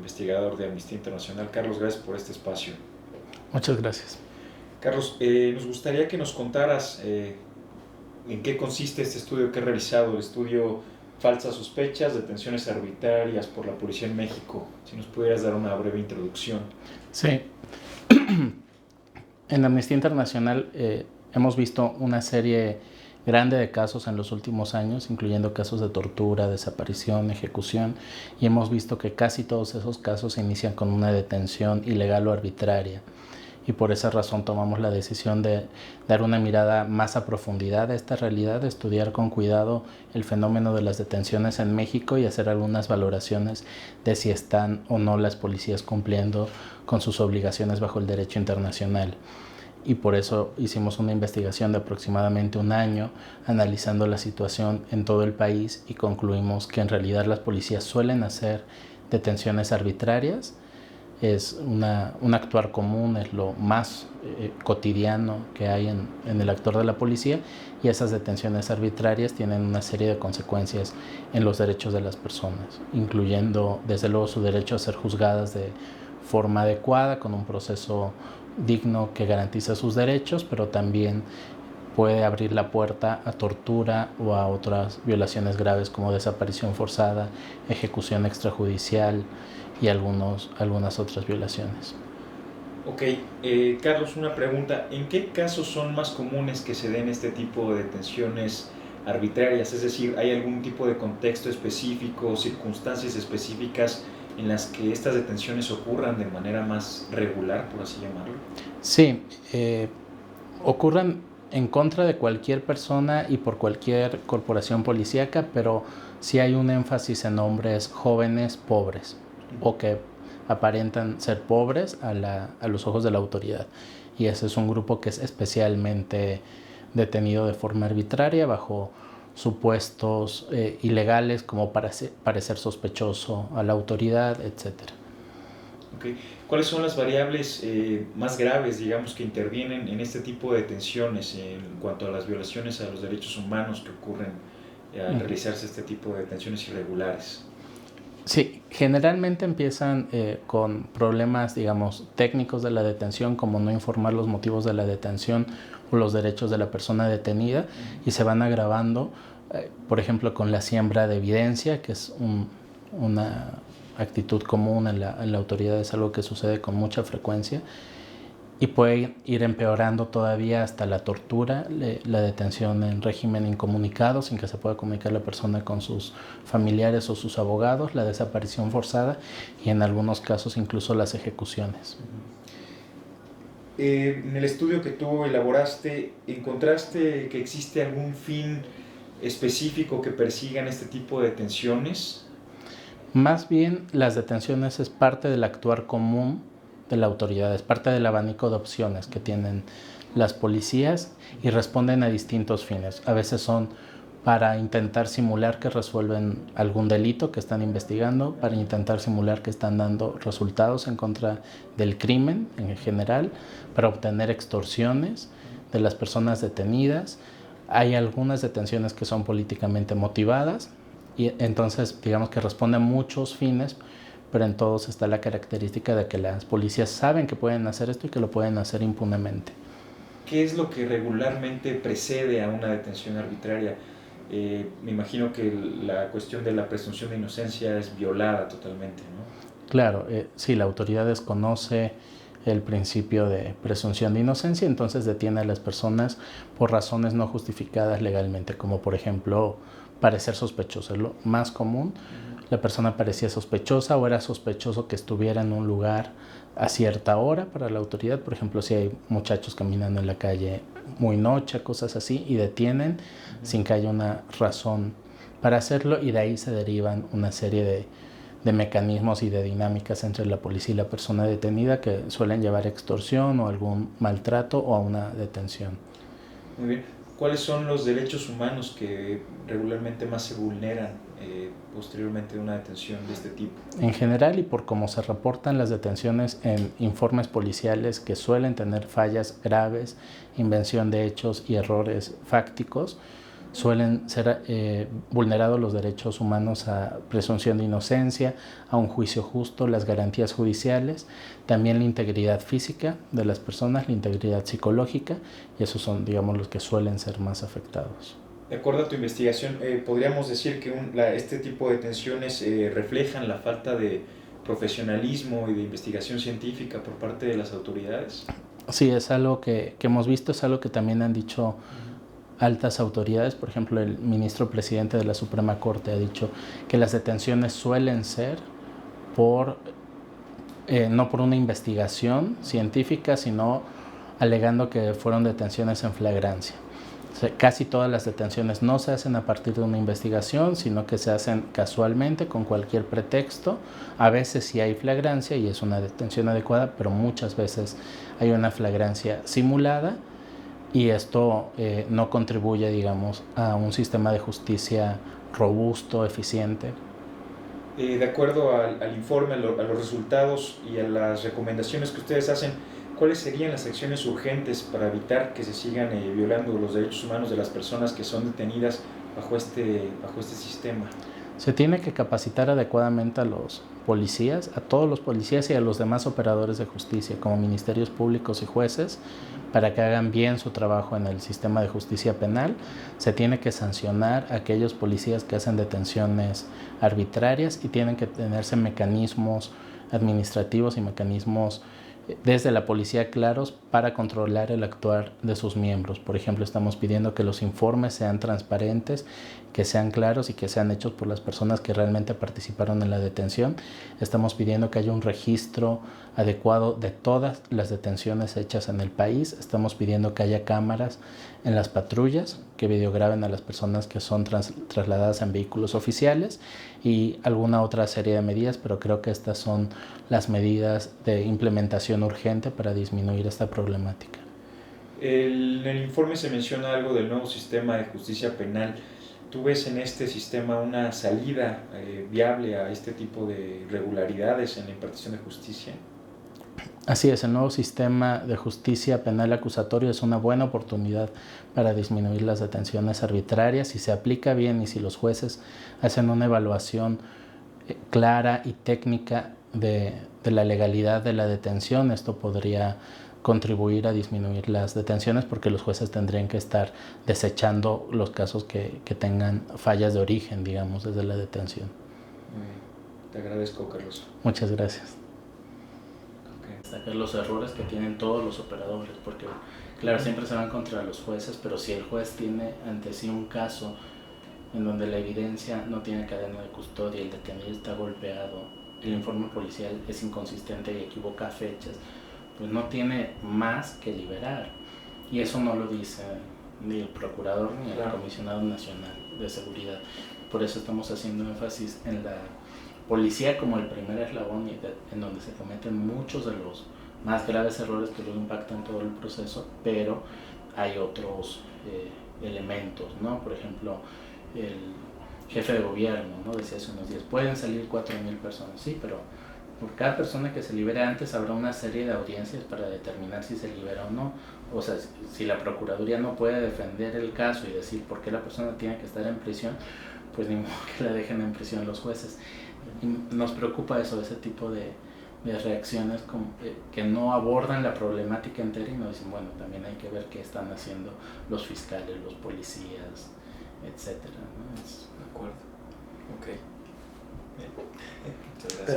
investigador de Amnistía Internacional. Carlos, gracias por este espacio. Muchas gracias. Carlos, nos gustaría que nos contaras en qué consiste este estudio que he realizado, el estudio Falsas sospechas, detenciones arbitrarias por la policía en México. Si nos pudieras dar una breve introducción. Sí. En Amnistía Internacional hemos visto una serie grande de casos en los últimos años, incluyendo casos de tortura, desaparición, ejecución, y hemos visto que casi todos esos casos se inician con una detención ilegal o arbitraria. Y por esa razón tomamos la decisión de dar una mirada más a profundidad a esta realidad, de estudiar con cuidado el fenómeno de las detenciones en México y hacer algunas valoraciones de si están o no las policías cumpliendo con sus obligaciones bajo el derecho internacional. Y por eso hicimos una investigación de aproximadamente un año analizando la situación en todo el país y concluimos que en realidad las policías suelen hacer detenciones arbitrarias. Es un actuar común, es lo más cotidiano que hay en el actuar de la policía, y esas detenciones arbitrarias tienen una serie de consecuencias en los derechos de las personas, incluyendo desde luego su derecho a ser juzgadas de forma adecuada, con un proceso digno que garantiza sus derechos, pero también puede abrir la puerta a tortura o a otras violaciones graves como desaparición forzada, ejecución extrajudicial y algunas otras violaciones. Ok, Carlos, una pregunta. ¿En qué casos son más comunes que se den este tipo de detenciones arbitrarias? Es decir, ¿hay algún tipo de contexto específico, circunstancias específicas en las que estas detenciones ocurran de manera más regular, por así llamarlo? Sí, ocurren en contra de cualquier persona y por cualquier corporación policíaca, pero sí hay un énfasis en hombres jóvenes pobres o que aparentan ser pobres a los ojos de la autoridad. Y ese es un grupo que es especialmente detenido de forma arbitraria bajo supuestos ilegales como parecer sospechoso a la autoridad, etc. Okay. ¿Cuáles son las variables más graves, digamos, que intervienen en este tipo de detenciones en cuanto a las violaciones a los derechos humanos que ocurren al realizarse este tipo de detenciones irregulares? Sí, generalmente empiezan con problemas, digamos, técnicos de la detención, como no informar los motivos de la detención o los derechos de la persona detenida, y se van agravando, por ejemplo, con la siembra de evidencia, que es una actitud común en la autoridad, es algo que sucede con mucha frecuencia, y puede ir empeorando todavía hasta la tortura, la detención en régimen incomunicado, sin que se pueda comunicar la persona con sus familiares o sus abogados, la desaparición forzada y en algunos casos incluso las ejecuciones. En el estudio que tú elaboraste, ¿encontraste que existe algún fin específico que persigan este tipo de detenciones? Más bien, las detenciones es parte del actuar común de la autoridad, es parte del abanico de opciones que tienen las policías y responden a distintos fines. A veces son para intentar simular que resuelven algún delito que están investigando, para intentar simular que están dando resultados en contra del crimen en general, para obtener extorsiones de las personas detenidas. Hay algunas detenciones que son políticamente motivadas y entonces digamos que responde a muchos fines, pero en todos está la característica de que las policías saben que pueden hacer esto y que lo pueden hacer impunemente. ¿Qué es lo que regularmente precede a una detención arbitraria? Me imagino que la cuestión de la presunción de inocencia es violada totalmente, ¿no? Claro, sí, la autoridad desconoce el principio de presunción de inocencia, entonces detiene a las personas por razones no justificadas legalmente, como por ejemplo parecer sospechoso. Es lo más común. La persona parecía sospechosa o era sospechoso que estuviera en un lugar a cierta hora para la autoridad. Por ejemplo, si hay muchachos caminando en la calle muy noche, cosas así, y detienen sin que haya una razón para hacerlo, y de ahí se derivan una serie de mecanismos y de dinámicas entre la policía y la persona detenida que suelen llevar a extorsión o algún maltrato o a una detención. Muy bien. ¿Cuáles son los derechos humanos que regularmente más se vulneran posteriormente de una detención de este tipo? En general, y por cómo se reportan las detenciones en informes policiales que suelen tener fallas graves, invención de hechos y errores fácticos, suelen ser vulnerados los derechos humanos a presunción de inocencia, a un juicio justo, las garantías judiciales, también la integridad física de las personas, la integridad psicológica, y esos son, digamos, los que suelen ser más afectados. De acuerdo a tu investigación, ¿podríamos decir que este tipo de detenciones reflejan la falta de profesionalismo y de investigación científica por parte de las autoridades? Sí, es algo que hemos visto, es algo que también han dicho altas autoridades. Por ejemplo, el ministro presidente de la Suprema Corte ha dicho que las detenciones suelen ser no por una investigación científica, sino alegando que fueron detenciones en flagrancia. O sea, casi todas las detenciones no se hacen a partir de una investigación, sino que se hacen casualmente, con cualquier pretexto. A veces sí hay flagrancia y es una detención adecuada, pero muchas veces hay una flagrancia simulada, y esto no contribuye, digamos, a un sistema de justicia robusto, eficiente. De acuerdo al informe, a los resultados y a las recomendaciones que ustedes hacen, ¿cuáles serían las acciones urgentes para evitar que se sigan violando los derechos humanos de las personas que son detenidas bajo este sistema? Se tiene que capacitar adecuadamente a los policías, a todos los policías y a los demás operadores de justicia, como ministerios públicos y jueces, para que hagan bien su trabajo en el sistema de justicia penal. Se tiene que sancionar a aquellos policías que hacen detenciones arbitrarias, y tienen que tenerse mecanismos administrativos y mecanismos desde la policía claros para controlar el actuar de sus miembros. Por ejemplo, estamos pidiendo que los informes sean transparentes, que sean claros y que sean hechos por las personas que realmente participaron en la detención. Estamos pidiendo que haya un registro adecuado de todas las detenciones hechas en el país. Estamos pidiendo que haya cámaras en las patrullas que videograben a las personas que son trasladadas en vehículos oficiales, y alguna otra serie de medidas, pero creo que estas son las medidas de implementación urgente para disminuir esta problemática. En el informe se menciona algo del nuevo sistema de justicia penal. ¿Tú ves en este sistema una salida viable a este tipo de irregularidades en la impartición de justicia? Así es, el nuevo sistema de justicia penal acusatorio es una buena oportunidad para disminuir las detenciones arbitrarias. Si se aplica bien y si los jueces hacen una evaluación clara y técnica de la legalidad de la detención, esto podría contribuir a disminuir las detenciones, porque los jueces tendrían que estar desechando los casos que tengan fallas de origen, digamos, desde la detención. Te agradezco, Carlos. Muchas gracias. Destacar los errores que tienen todos los operadores, porque claro, siempre se van contra los jueces, pero si el juez tiene ante sí un caso en donde la evidencia no tiene cadena de custodia, el detenido está golpeado, el informe policial es inconsistente y equivoca fechas, pues no tiene más que liberar, y eso no lo dice ni el procurador ni el comisionado nacional de seguridad. Por eso estamos haciendo énfasis en la policía como el primer eslabón, en donde se cometen muchos de los más graves errores que luego impactan todo el proceso, pero hay otros elementos, ¿no? Por ejemplo, el jefe de gobierno, ¿no?, decía hace unos días, pueden salir 4,000 personas, sí, pero por cada persona que se libere antes habrá una serie de audiencias para determinar si se libera o no. O sea, si la Procuraduría no puede defender el caso y decir por qué la persona tiene que estar en prisión, pues ni modo que la dejen en prisión los jueces. Y nos preocupa eso, ese tipo de reacciones que no abordan la problemática entera y nos dicen, bueno, también hay que ver qué están haciendo los fiscales, los policías, etcétera, ¿no? De acuerdo. Ok. Bien. Muchas gracias.